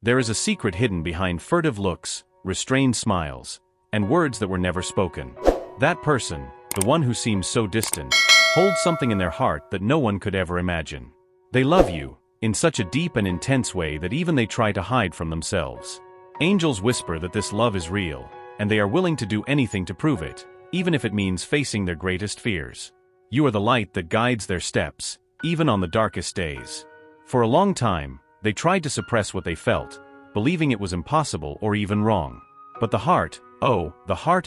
There is a secret hidden behind furtive looks, restrained smiles, and words that were never spoken. That person, the one who seems so distant, holds something in their heart that no one could ever imagine. They love you, in such a deep and intense way that even they try to hide from themselves. Angels whisper that this love is real, and they are willing to do anything to prove it, even if it means facing their greatest fears. You are the light that guides their steps, even on the darkest days. For a long time, they tried to suppress what they felt, believing it was impossible or even wrong. But the heart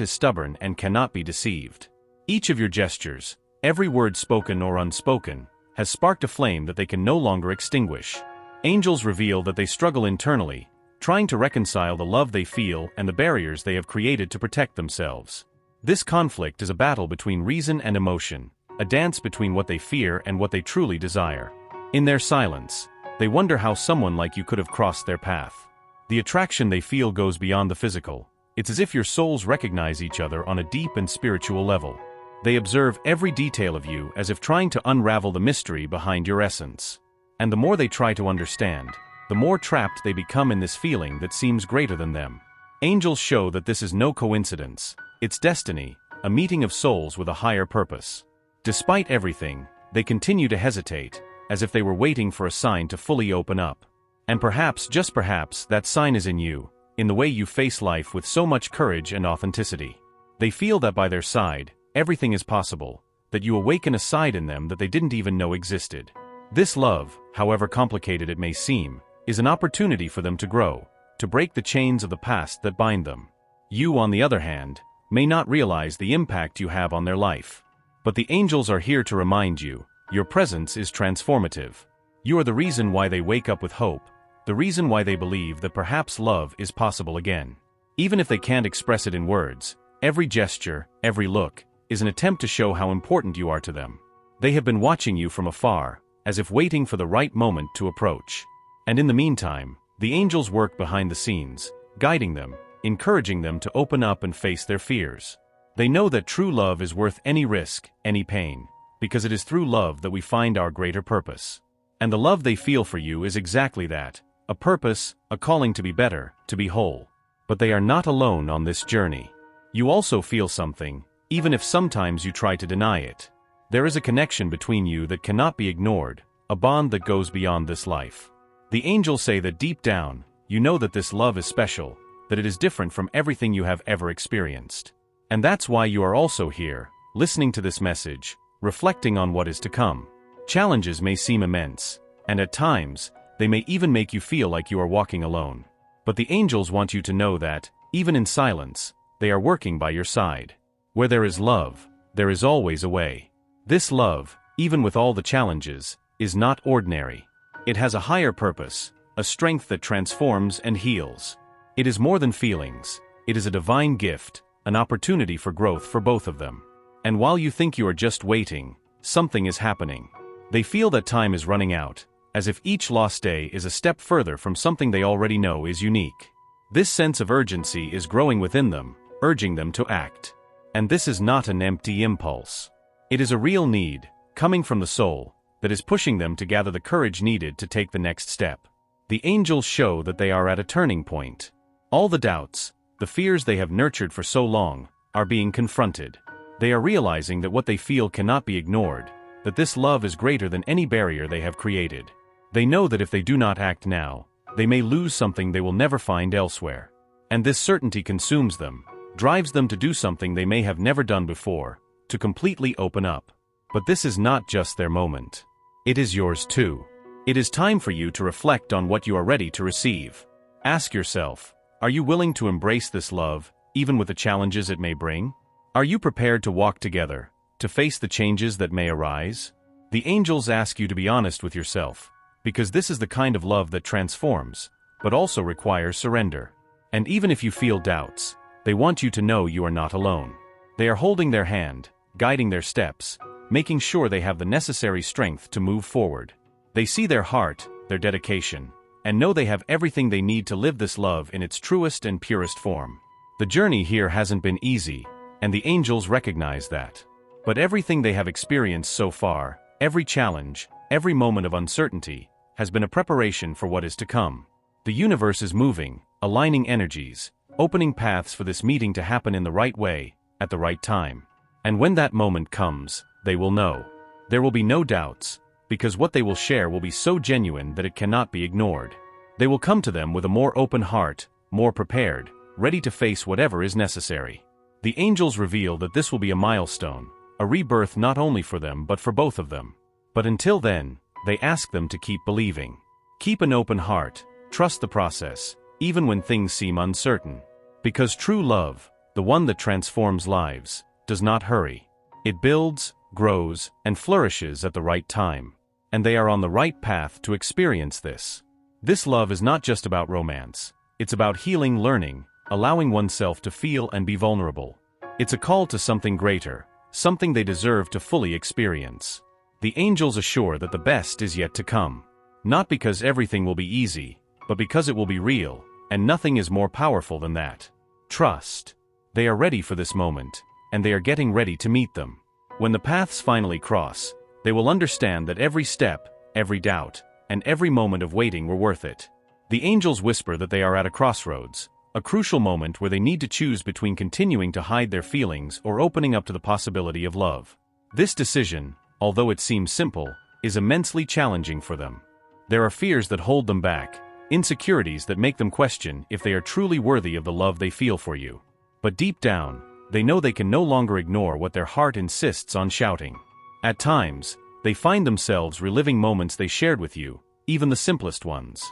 is stubborn and cannot be deceived. Each of your gestures, every word spoken or unspoken, has sparked a flame that they can no longer extinguish. Angels reveal that they struggle internally, trying to reconcile the love they feel and the barriers they have created to protect themselves. This conflict is a battle between reason and emotion, a dance between what they fear and what they truly desire. In their silence, they wonder how someone like you could have crossed their path. The attraction they feel goes beyond the physical. It's as if your souls recognize each other on a deep and spiritual level. They observe every detail of you as if trying to unravel the mystery behind your essence. And the more they try to understand, the more trapped they become in this feeling that seems greater than them. Angels show that this is no coincidence. It's destiny, a meeting of souls with a higher purpose. Despite everything, they continue to hesitate, as if they were waiting for a sign to fully open up. And perhaps, just perhaps, that sign is in you, in the way you face life with so much courage and authenticity. They feel that by their side, everything is possible, that you awaken a side in them that they didn't even know existed. This love, however complicated it may seem, is an opportunity for them to grow, to break the chains of the past that bind them. You, on the other hand, may not realize the impact you have on their life. But the angels are here to remind you, your presence is transformative. You are the reason why they wake up with hope, the reason why they believe that perhaps love is possible again. Even if they can't express it in words, every gesture, every look, is an attempt to show how important you are to them. They have been watching you from afar, as if waiting for the right moment to approach. And in the meantime, the angels work behind the scenes, guiding them, encouraging them to open up and face their fears. They know that true love is worth any risk, any pain, because it is through love that we find our greater purpose. And the love they feel for you is exactly that, a purpose, a calling to be better, to be whole. But they are not alone on this journey. You also feel something, even if sometimes you try to deny it. There is a connection between you that cannot be ignored, a bond that goes beyond this life. The angels say that deep down, you know that this love is special, that it is different from everything you have ever experienced. And that's why you are also here, listening to this message, reflecting on what is to come. Challenges may seem immense, and at times, they may even make you feel like you are walking alone. But the angels want you to know that, even in silence, they are working by your side. Where there is love, there is always a way. This love, even with all the challenges, is not ordinary. It has a higher purpose, a strength that transforms and heals. It is more than feelings. It is a divine gift, an opportunity for growth for both of them. And while you think you are just waiting, something is happening. They feel that time is running out, as if each lost day is a step further from something they already know is unique. This sense of urgency is growing within them, urging them to act. And this is not an empty impulse. It is a real need, coming from the soul, that is pushing them to gather the courage needed to take the next step. The angels show that they are at a turning point. All the doubts, the fears they have nurtured for so long, are being confronted. They are realizing that what they feel cannot be ignored, that this love is greater than any barrier they have created. They know that if they do not act now, they may lose something they will never find elsewhere. And this certainty consumes them, drives them to do something they may have never done before, to completely open up. But this is not just their moment. It is yours too. It is time for you to reflect on what you are ready to receive. Ask yourself, are you willing to embrace this love, even with the challenges it may bring? Are you prepared to walk together, to face the changes that may arise? The angels ask you to be honest with yourself, because this is the kind of love that transforms, but also requires surrender. And even if you feel doubts, they want you to know you are not alone. They are holding their hand, guiding their steps, making sure they have the necessary strength to move forward. They see their heart, their dedication, and know they have everything they need to live this love in its truest and purest form. The journey here hasn't been easy, and the angels recognize that. But everything they have experienced so far, every challenge, every moment of uncertainty, has been a preparation for what is to come. The universe is moving, aligning energies, opening paths for this meeting to happen in the right way, at the right time. And when that moment comes, they will know. There will be no doubts, because what they will share will be so genuine that it cannot be ignored. They will come to them with a more open heart, more prepared, ready to face whatever is necessary. The angels reveal that this will be a milestone, a rebirth not only for them but for both of them. But until then, they ask them to keep believing. Keep an open heart, trust the process, even when things seem uncertain. Because true love, the one that transforms lives, does not hurry. It builds, grows, and flourishes at the right time. And they are on the right path to experience this. This love is not just about romance. It's about healing, learning, allowing oneself to feel and be vulnerable. It's a call to something greater, something they deserve to fully experience. The angels assure that the best is yet to come. Not because everything will be easy, but because it will be real, and nothing is more powerful than that. Trust. They are ready for this moment, and they are getting ready to meet them. When the paths finally cross, they will understand that every step, every doubt, and every moment of waiting were worth it. The angels whisper that they are at a crossroads, a crucial moment where they need to choose between continuing to hide their feelings or opening up to the possibility of love. This decision, although it seems simple, is immensely challenging for them. There are fears that hold them back, insecurities that make them question if they are truly worthy of the love they feel for you. But deep down, they know they can no longer ignore what their heart insists on shouting. At times, they find themselves reliving moments they shared with you, even the simplest ones.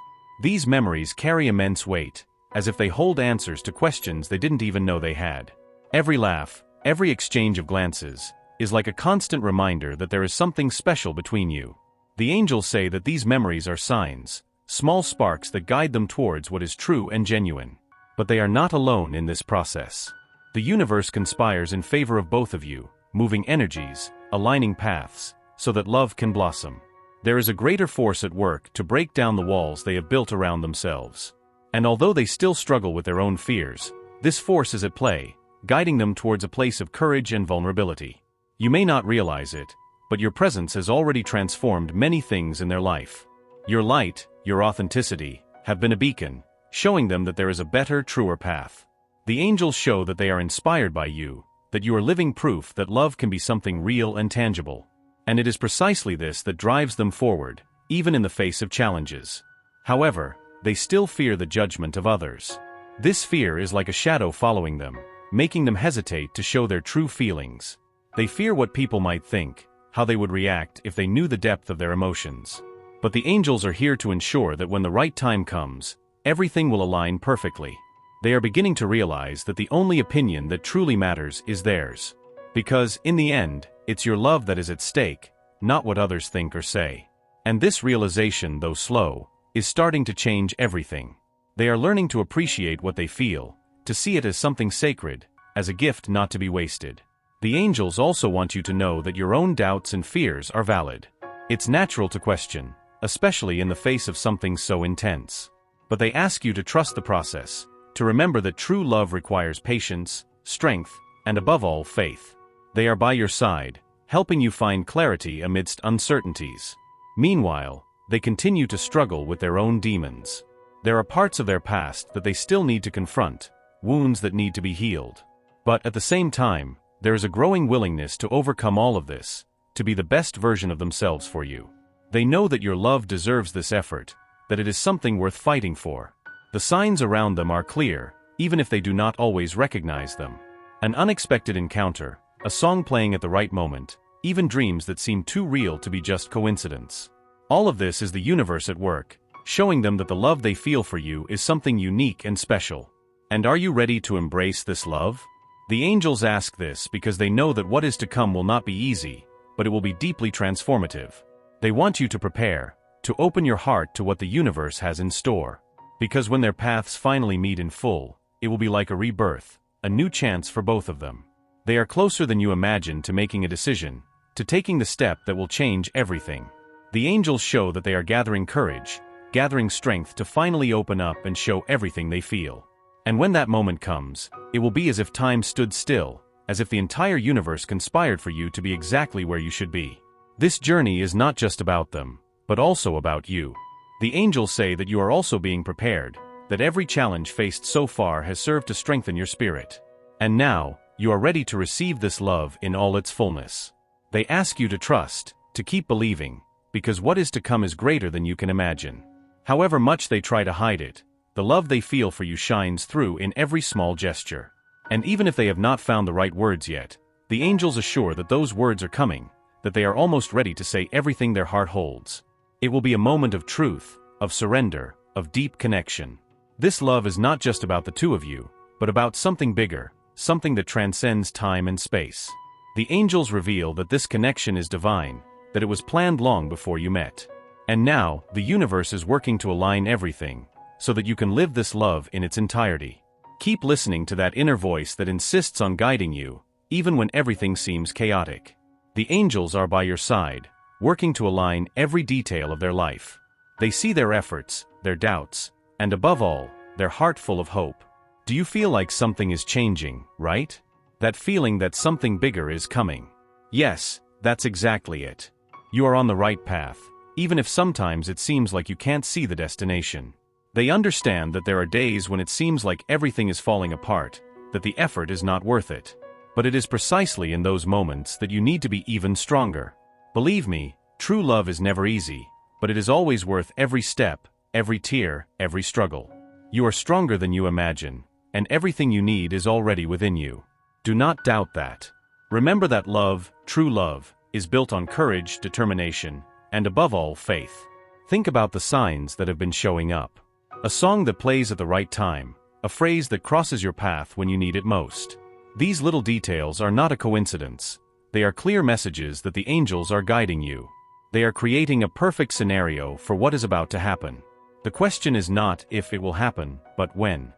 These memories carry immense weight, as if they hold answers to questions they didn't even know they had. Every laugh, every exchange of glances, is like a constant reminder that there is something special between you. The angels say that these memories are signs, small sparks that guide them towards what is true and genuine. But they are not alone in this process. The universe conspires in favor of both of you, moving energies, aligning paths, so that love can blossom. There is a greater force at work to break down the walls they have built around themselves. And although they still struggle with their own fears, this force is at play, guiding them towards a place of courage and vulnerability. You may not realize it, but your presence has already transformed many things in their life. Your light, your authenticity, have been a beacon, showing them that there is a better, truer path. The angels show that they are inspired by you, that you are living proof that love can be something real and tangible. And it is precisely this that drives them forward, even in the face of challenges. However, they still fear the judgment of others. This fear is like a shadow following them, making them hesitate to show their true feelings. They fear what people might think, how they would react if they knew the depth of their emotions. But the angels are here to ensure that when the right time comes, everything will align perfectly. They are beginning to realize that the only opinion that truly matters is theirs. Because, in the end, it's your love that is at stake, not what others think or say. And this realization, though slow, is starting to change everything. They are learning to appreciate what they feel, to see it as something sacred, as a gift not to be wasted. The angels also want you to know that your own doubts and fears are valid. It's natural to question, especially in the face of something so intense. But they ask you to trust the process, to remember that true love requires patience, strength, and above all, faith. They are by your side, helping you find clarity amidst uncertainties. Meanwhile, they continue to struggle with their own demons. There are parts of their past that they still need to confront, wounds that need to be healed. But at the same time, there is a growing willingness to overcome all of this, to be the best version of themselves for you. They know that your love deserves this effort, that it is something worth fighting for. The signs around them are clear, even if they do not always recognize them. An unexpected encounter, a song playing at the right moment, even dreams that seem too real to be just coincidence. All of this is the universe at work, showing them that the love they feel for you is something unique and special. And are you ready to embrace this love? The angels ask this because they know that what is to come will not be easy, but it will be deeply transformative. They want you to prepare, to open your heart to what the universe has in store. Because when their paths finally meet in full, it will be like a rebirth, a new chance for both of them. They are closer than you imagine to making a decision, to taking the step that will change everything. The angels show that they are gathering courage, gathering strength to finally open up and show everything they feel. And when that moment comes, it will be as if time stood still, as if the entire universe conspired for you to be exactly where you should be. This journey is not just about them, but also about you. The angels say that you are also being prepared, that every challenge faced so far has served to strengthen your spirit. And now, you are ready to receive this love in all its fullness. They ask you to trust, to keep believing, because what is to come is greater than you can imagine. However much they try to hide it, the love they feel for you shines through in every small gesture. And even if they have not found the right words yet, the angels assure that those words are coming, that they are almost ready to say everything their heart holds. It will be a moment of truth, of surrender, of deep connection. This love is not just about the two of you, but about something bigger, something that transcends time and space. The angels reveal that this connection is divine, that it was planned long before you met. And now, the universe is working to align everything, so that you can live this love in its entirety. Keep listening to that inner voice that insists on guiding you, even when everything seems chaotic. The angels are by your side, working to align every detail of their life. They see their efforts, their doubts, and above all, their heart full of hope. Do you feel like something is changing, right? That feeling that something bigger is coming. Yes, that's exactly it. You are on the right path, even if sometimes it seems like you can't see the destination. They understand that there are days when it seems like everything is falling apart, that the effort is not worth it. But it is precisely in those moments that you need to be even stronger. Believe me, true love is never easy, but it is always worth every step, every tear, every struggle. You are stronger than you imagine, and everything you need is already within you. Do not doubt that. Remember that love, true love, is built on courage, determination, and above all, faith. Think about the signs that have been showing up. A song that plays at the right time, a phrase that crosses your path when you need it most. These little details are not a coincidence. They are clear messages that the angels are guiding you. They are creating a perfect scenario for what is about to happen. The question is not if it will happen, but when.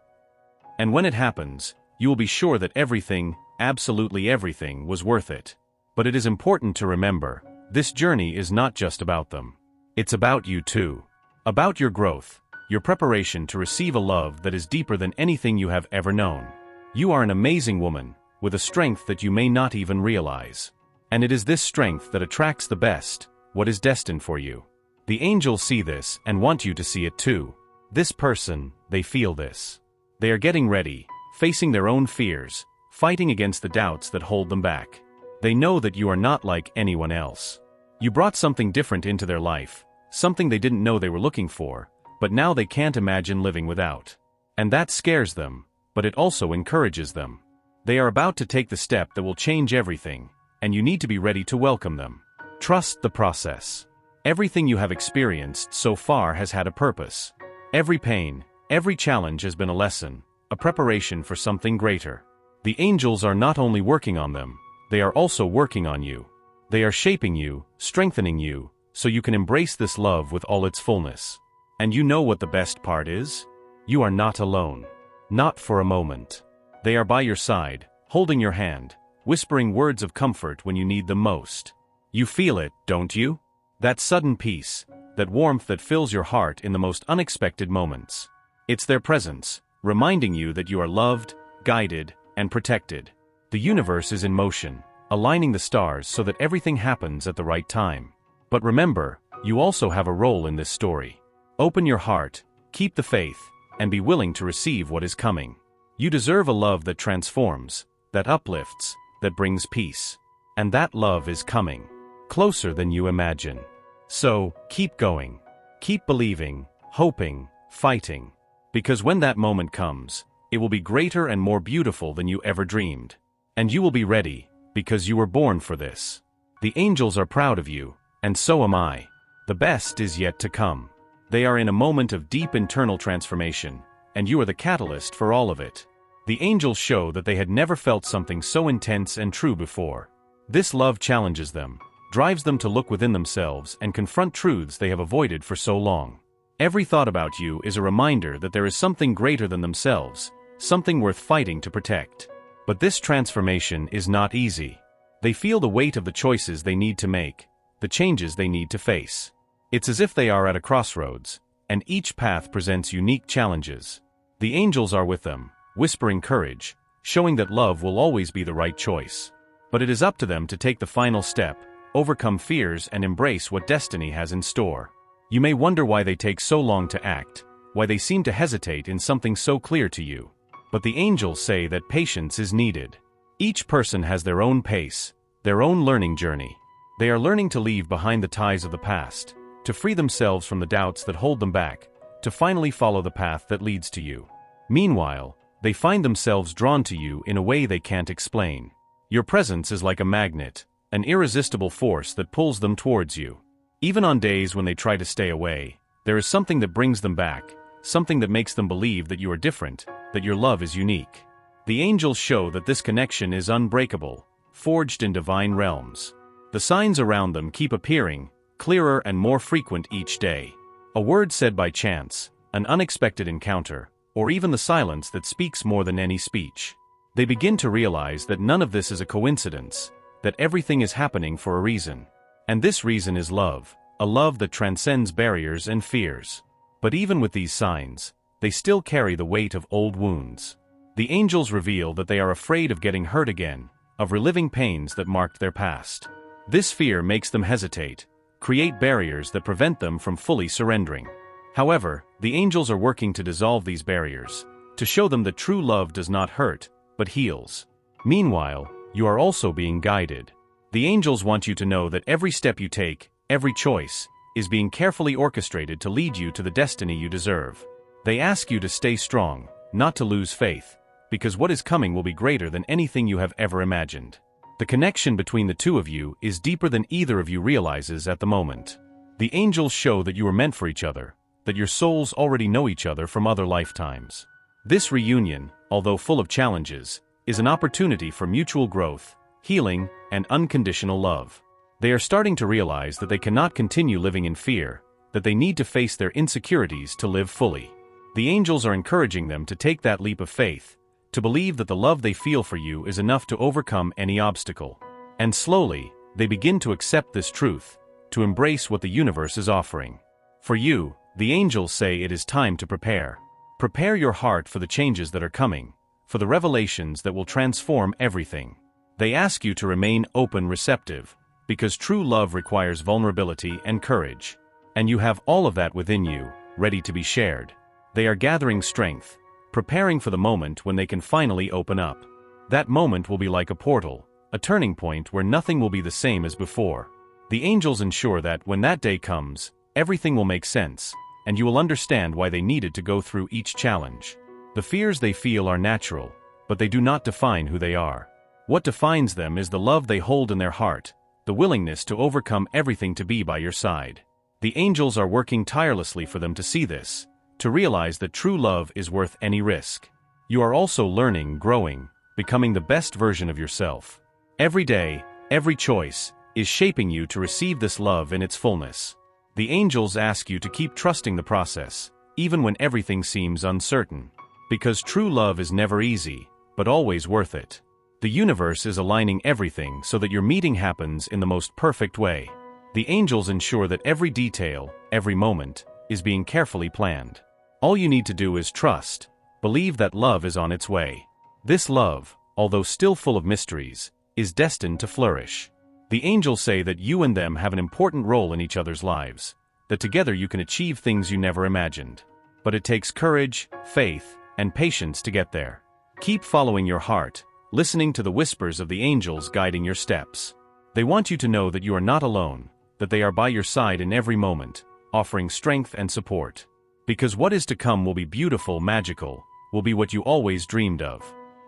And when it happens, you will be sure that everything, absolutely everything, was worth it. But it is important to remember, this journey is not just about them. It's about you too. About your growth, your preparation to receive a love that is deeper than anything you have ever known. You are an amazing woman, with a strength that you may not even realize. And it is this strength that attracts the best, what is destined for you. The angels see this and want you to see it too. This person, they feel this. They are getting ready, facing their own fears, fighting against the doubts that hold them back. They know that you are not like anyone else. You brought something different into their life, something they didn't know they were looking for, but now they can't imagine living without. And that scares them, but it also encourages them. They are about to take the step that will change everything, and you need to be ready to welcome them. Trust the process. Everything you have experienced so far has had a purpose. Every pain, every challenge has been a lesson, a preparation for something greater. The angels are not only working on them, they are also working on you. They are shaping you, strengthening you, so you can embrace this love with all its fullness. And you know what the best part is? You are not alone. Not for a moment. They are by your side, holding your hand, whispering words of comfort when you need them most. You feel it, don't you? That sudden peace, that warmth that fills your heart in the most unexpected moments. It's their presence, reminding you that you are loved, guided, and protected. The universe is in motion, aligning the stars so that everything happens at the right time. But remember, you also have a role in this story. Open your heart, keep the faith, and be willing to receive what is coming. You deserve a love that transforms, that uplifts, that brings peace. And that love is coming, closer than you imagine. So, keep going. Keep believing, hoping, fighting. Because when that moment comes, it will be greater and more beautiful than you ever dreamed. And you will be ready, because you were born for this. The angels are proud of you, and so am I. The best is yet to come. They are in a moment of deep internal transformation, and you are the catalyst for all of it. The angels show that they had never felt something so intense and true before. This love challenges them, drives them to look within themselves and confront truths they have avoided for so long. Every thought about you is a reminder that there is something greater than themselves, something worth fighting to protect. But this transformation is not easy. They feel the weight of the choices they need to make, the changes they need to face. It's as if they are at a crossroads, and each path presents unique challenges. The angels are with them, whispering courage, showing that love will always be the right choice. But it is up to them to take the final step, overcome fears and embrace what destiny has in store. You may wonder why they take so long to act, why they seem to hesitate in something so clear to you. But the angels say that patience is needed. Each person has their own pace, their own learning journey. They are learning to leave behind the ties of the past, to free themselves from the doubts that hold them back, to finally follow the path that leads to you. Meanwhile, they find themselves drawn to you in a way they can't explain. Your presence is like a magnet, an irresistible force that pulls them towards you. Even on days when they try to stay away, there is something that brings them back, something that makes them believe that you are different, that your love is unique. The angels show that this connection is unbreakable, forged in divine realms. The signs around them keep appearing, clearer and more frequent each day. A word said by chance, an unexpected encounter, or even the silence that speaks more than any speech. They begin to realize that none of this is a coincidence, that everything is happening for a reason. And this reason is love, a love that transcends barriers and fears. But even with these signs, they still carry the weight of old wounds. The angels reveal that they are afraid of getting hurt again, of reliving pains that marked their past. This fear makes them hesitate, create barriers that prevent them from fully surrendering. However, the angels are working to dissolve these barriers, to show them that true love does not hurt, but heals. Meanwhile, you are also being guided. The angels want you to know that every step you take, every choice, is being carefully orchestrated to lead you to the destiny you deserve. They ask you to stay strong, not to lose faith, because what is coming will be greater than anything you have ever imagined. The connection between the two of you is deeper than either of you realizes at the moment. The angels show that you are meant for each other, that your souls already know each other from other lifetimes. This reunion, although full of challenges, is an opportunity for mutual growth, healing, and unconditional love. They are starting to realize that they cannot continue living in fear, that they need to face their insecurities to live fully. The angels are encouraging them to take that leap of faith, to believe that the love they feel for you is enough to overcome any obstacle. And slowly, they begin to accept this truth, to embrace what the universe is offering. For you, the angels say it is time to prepare. Prepare your heart for the changes that are coming, for the revelations that will transform everything. They ask you to remain open, receptive, because true love requires vulnerability and courage. And you have all of that within you, ready to be shared. They are gathering strength, preparing for the moment when they can finally open up. That moment will be like a portal, a turning point where nothing will be the same as before. The angels ensure that when that day comes, everything will make sense, and you will understand why they needed to go through each challenge. The fears they feel are natural, but they do not define who they are. What defines them is the love they hold in their heart, the willingness to overcome everything to be by your side. The angels are working tirelessly for them to see this, to realize that true love is worth any risk. You are also learning, growing, becoming the best version of yourself. Every day, every choice, is shaping you to receive this love in its fullness. The angels ask you to keep trusting the process, even when everything seems uncertain. Because true love is never easy, but always worth it. The universe is aligning everything so that your meeting happens in the most perfect way. The angels ensure that every detail, every moment, is being carefully planned. All you need to do is trust, believe that love is on its way. This love, although still full of mysteries, is destined to flourish. The angels say that you and them have an important role in each other's lives, that together you can achieve things you never imagined. But it takes courage, faith, and patience to get there. Keep following your heart, listening to the whispers of the angels guiding your steps. They want you to know that you are not alone, that they are by your side in every moment, offering strength and support. Because what is to come will be beautiful, magical, will be what you always dreamed of.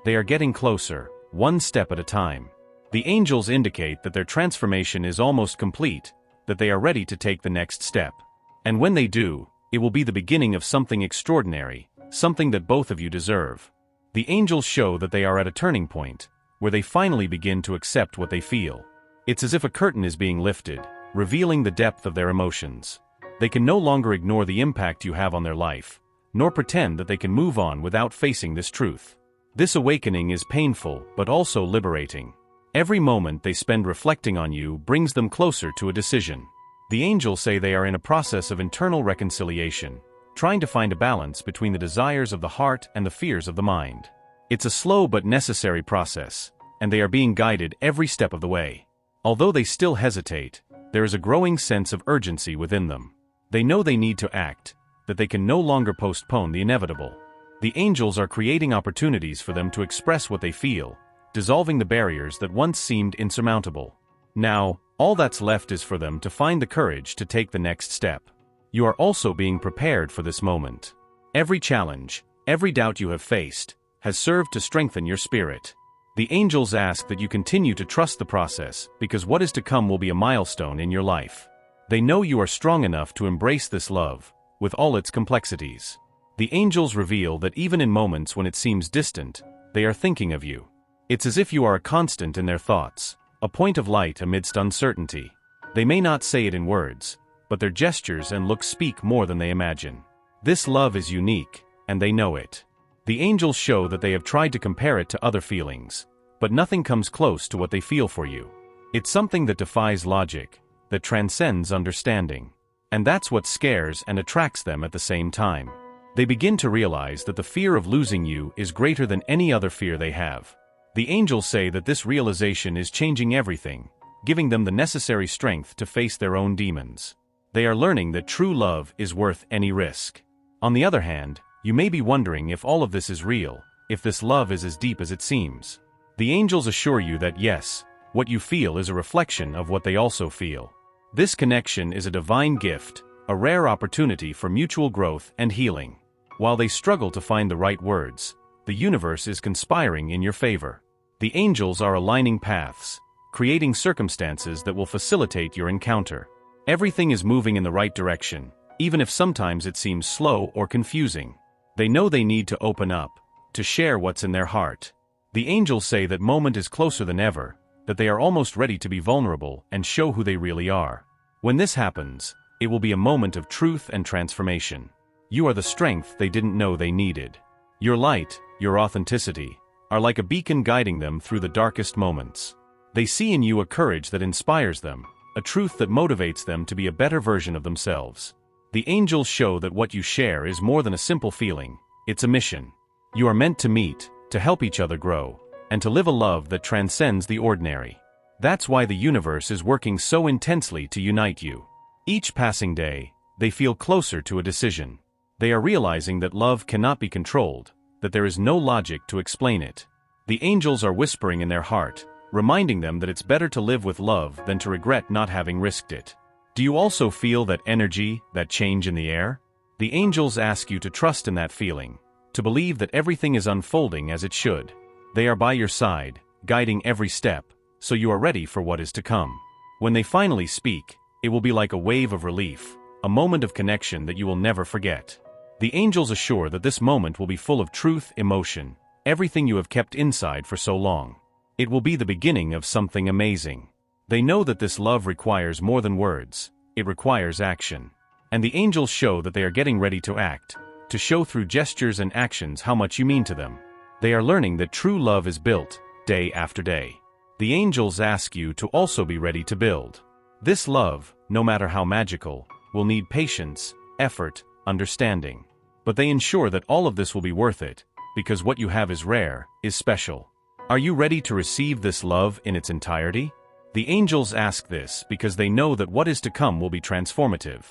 They are getting closer, one step at a time. The angels indicate that their transformation is almost complete, that they are ready to take the next step. And when they do, it will be the beginning of something extraordinary, something that both of you deserve. The angels show that they are at a turning point, where they finally begin to accept what they feel. It's as if a curtain is being lifted, revealing the depth of their emotions. They can no longer ignore the impact you have on their life, nor pretend that they can move on without facing this truth. This awakening is painful, but also liberating. Every moment they spend reflecting on you brings them closer to a decision. The angels say they are in a process of internal reconciliation, trying to find a balance between the desires of the heart and the fears of the mind. It's a slow but necessary process, and they are being guided every step of the way. Although they still hesitate, there is a growing sense of urgency within them. They know they need to act, that they can no longer postpone the inevitable. The angels are creating opportunities for them to express what they feel, dissolving the barriers that once seemed insurmountable. Now, all that's left is for them to find the courage to take the next step. You are also being prepared for this moment. Every challenge, every doubt you have faced, has served to strengthen your spirit. The angels ask that you continue to trust the process, because what is to come will be a milestone in your life. They know you are strong enough to embrace this love, with all its complexities. The angels reveal that even in moments when it seems distant, they are thinking of you. It's as if you are a constant in their thoughts, a point of light amidst uncertainty. They may not say it in words, but their gestures and looks speak more than they imagine. This love is unique, and they know it. The angels show that they have tried to compare it to other feelings, but nothing comes close to what they feel for you. It's something that defies logic, that transcends understanding. And that's what scares and attracts them at the same time. They begin to realize that the fear of losing you is greater than any other fear they have. The angels say that this realization is changing everything, giving them the necessary strength to face their own demons. They are learning that true love is worth any risk. On the other hand, you may be wondering if all of this is real, if this love is as deep as it seems. The angels assure you that yes, what you feel is a reflection of what they also feel. This connection is a divine gift, a rare opportunity for mutual growth and healing. While they struggle to find the right words, the universe is conspiring in your favor. The angels are aligning paths, creating circumstances that will facilitate your encounter. Everything is moving in the right direction, even if sometimes it seems slow or confusing. They know they need to open up, to share what's in their heart. The angels say that moment is closer than ever, that they are almost ready to be vulnerable and show who they really are. When this happens, it will be a moment of truth and transformation. You are the strength they didn't know they needed. Your light, your authenticity, are like a beacon guiding them through the darkest moments. They see in you a courage that inspires them, a truth that motivates them to be a better version of themselves. The angels show that what you share is more than a simple feeling, it's a mission. You are meant to meet, to help each other grow, and to live a love that transcends the ordinary. That's why the universe is working so intensely to unite you. Each passing day, they feel closer to a decision. They are realizing that love cannot be controlled, that there is no logic to explain it. The angels are whispering in their heart, reminding them that it's better to live with love than to regret not having risked it. Do you also feel that energy, that change in the air? The angels ask you to trust in that feeling, to believe that everything is unfolding as it should. They are by your side, guiding every step, so you are ready for what is to come. When they finally speak, it will be like a wave of relief, a moment of connection that you will never forget. The angels assure that this moment will be full of truth, emotion, everything you have kept inside for so long. It will be the beginning of something amazing. They know that this love requires more than words, it requires action. And the angels show that they are getting ready to act, to show through gestures and actions how much you mean to them. They are learning that true love is built, day after day. The angels ask you to also be ready to build. This love, no matter how magical, will need patience, effort, understanding. But they ensure that all of this will be worth it, because what you have is rare, is special. Are you ready to receive this love in its entirety? The angels ask this because they know that what is to come will be transformative.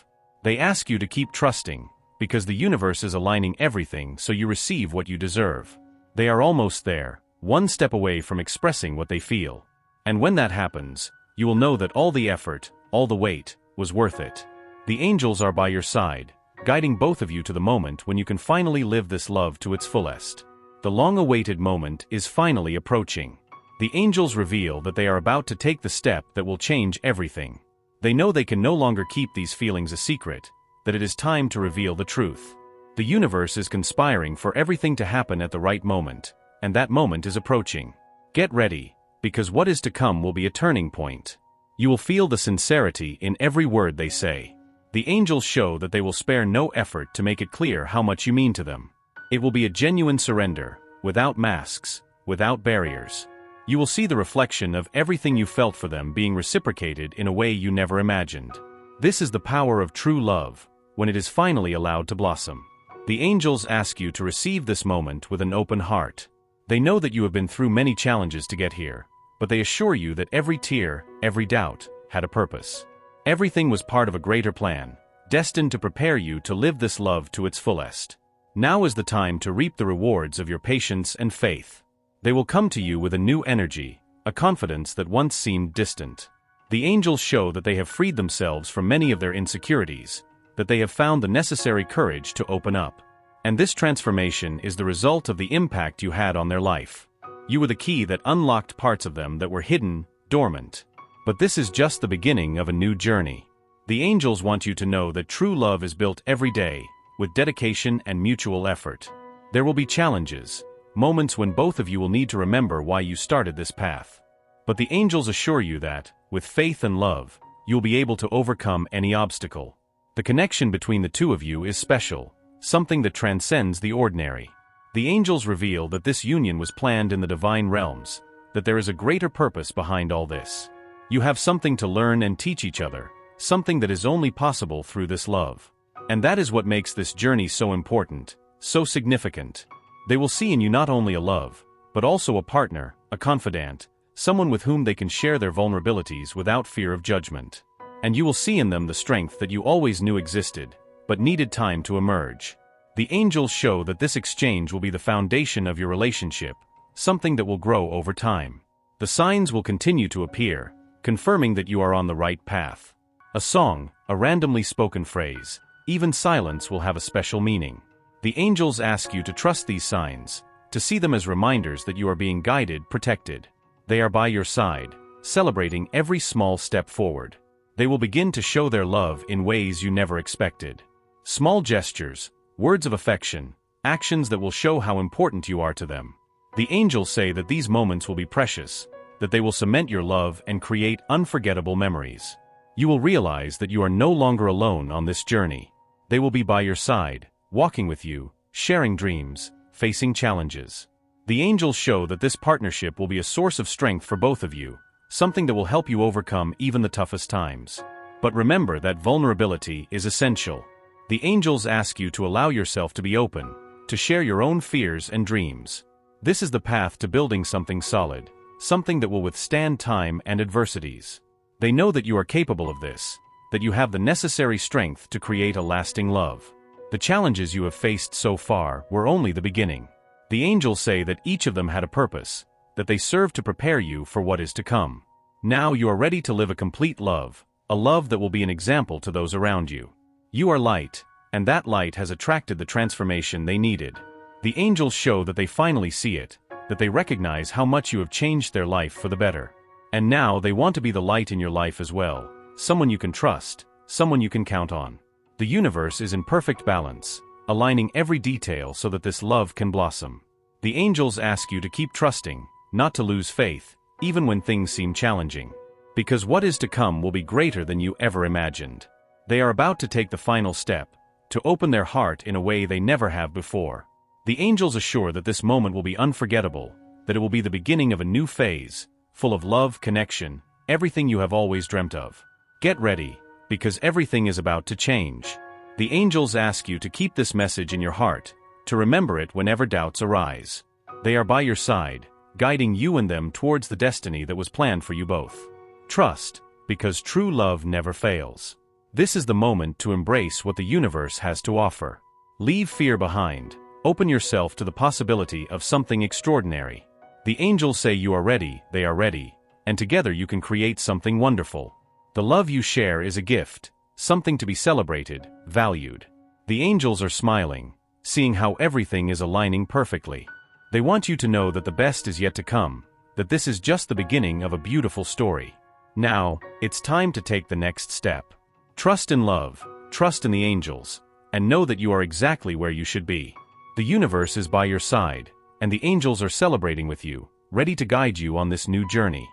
They ask you to keep trusting, because the universe is aligning everything so you receive what you deserve. They are almost there, one step away from expressing what they feel. And when that happens, you will know that all the effort, all the wait, was worth it. The angels are by your side, guiding both of you to the moment when you can finally live this love to its fullest. The long-awaited moment is finally approaching. The angels reveal that they are about to take the step that will change everything. They know they can no longer keep these feelings a secret, that it is time to reveal the truth. The universe is conspiring for everything to happen at the right moment, and that moment is approaching. Get ready, because what is to come will be a turning point. You will feel the sincerity in every word they say. The angels show that they will spare no effort to make it clear how much you mean to them. It will be a genuine surrender, without masks, without barriers. You will see the reflection of everything you felt for them being reciprocated in a way you never imagined. This is the power of true love, when it is finally allowed to blossom. The angels ask you to receive this moment with an open heart. They know that you have been through many challenges to get here, but they assure you that every tear, every doubt, had a purpose. Everything was part of a greater plan, destined to prepare you to live this love to its fullest. Now is the time to reap the rewards of your patience and faith. They will come to you with a new energy, a confidence that once seemed distant. The angels show that they have freed themselves from many of their insecurities, that they have found the necessary courage to open up. And this transformation is the result of the impact you had on their life. You were the key that unlocked parts of them that were hidden, dormant. But this is just the beginning of a new journey. The angels want you to know that true love is built every day, with dedication and mutual effort. There will be challenges, moments when both of you will need to remember why you started this path. But the angels assure you that, with faith and love, you'll be able to overcome any obstacle. The connection between the two of you is special, something that transcends the ordinary. The angels reveal that this union was planned in the divine realms, that there is a greater purpose behind all this. You have something to learn and teach each other, something that is only possible through this love. And that is what makes this journey so important, so significant. They will see in you not only a love, but also a partner, a confidant, someone with whom they can share their vulnerabilities without fear of judgment. And you will see in them the strength that you always knew existed, but needed time to emerge. The angels show that this exchange will be the foundation of your relationship, something that will grow over time. The signs will continue to appear, confirming that you are on the right path. A song, a randomly spoken phrase, even silence will have a special meaning. The angels ask you to trust these signs, to see them as reminders that you are being guided, protected. They are by your side, celebrating every small step forward. They will begin to show their love in ways you never expected. Small gestures, words of affection, actions that will show how important you are to them. The angels say that these moments will be precious, that they will cement your love and create unforgettable memories. You will realize that you are no longer alone on this journey. They will be by your side, walking with you, sharing dreams, facing challenges. The angels show that this partnership will be a source of strength for both of you, something that will help you overcome even the toughest times. But remember that vulnerability is essential. The angels ask you to allow yourself to be open, to share your own fears and dreams. This is the path to building something solid, something that will withstand time and adversities. They know that you are capable of this, that you have the necessary strength to create a lasting love. The challenges you have faced so far were only the beginning. The angels say that each of them had a purpose, that they serve to prepare you for what is to come. Now you are ready to live a complete love, a love that will be an example to those around you. You are light, and that light has attracted the transformation they needed. The angels show that they finally see it, that they recognize how much you have changed their life for the better. And now they want to be the light in your life as well, someone you can trust, someone you can count on. The universe is in perfect balance, aligning every detail so that this love can blossom. The angels ask you to keep trusting, not to lose faith, even when things seem challenging. Because what is to come will be greater than you ever imagined. They are about to take the final step, to open their heart in a way they never have before. The angels assure that this moment will be unforgettable, that it will be the beginning of a new phase, full of love, connection, everything you have always dreamt of. Get ready, because everything is about to change. The angels ask you to keep this message in your heart, to remember it whenever doubts arise. They are by your side, guiding you and them towards the destiny that was planned for you both. Trust, because true love never fails. This is the moment to embrace what the universe has to offer. Leave fear behind, open yourself to the possibility of something extraordinary. The angels say you are ready, they are ready, and together you can create something wonderful. The love you share is a gift, something to be celebrated, valued. The angels are smiling, seeing how everything is aligning perfectly. They want you to know that the best is yet to come, that this is just the beginning of a beautiful story. Now, it's time to take the next step. Trust in love, trust in the angels, and know that you are exactly where you should be. The universe is by your side, and the angels are celebrating with you, ready to guide you on this new journey.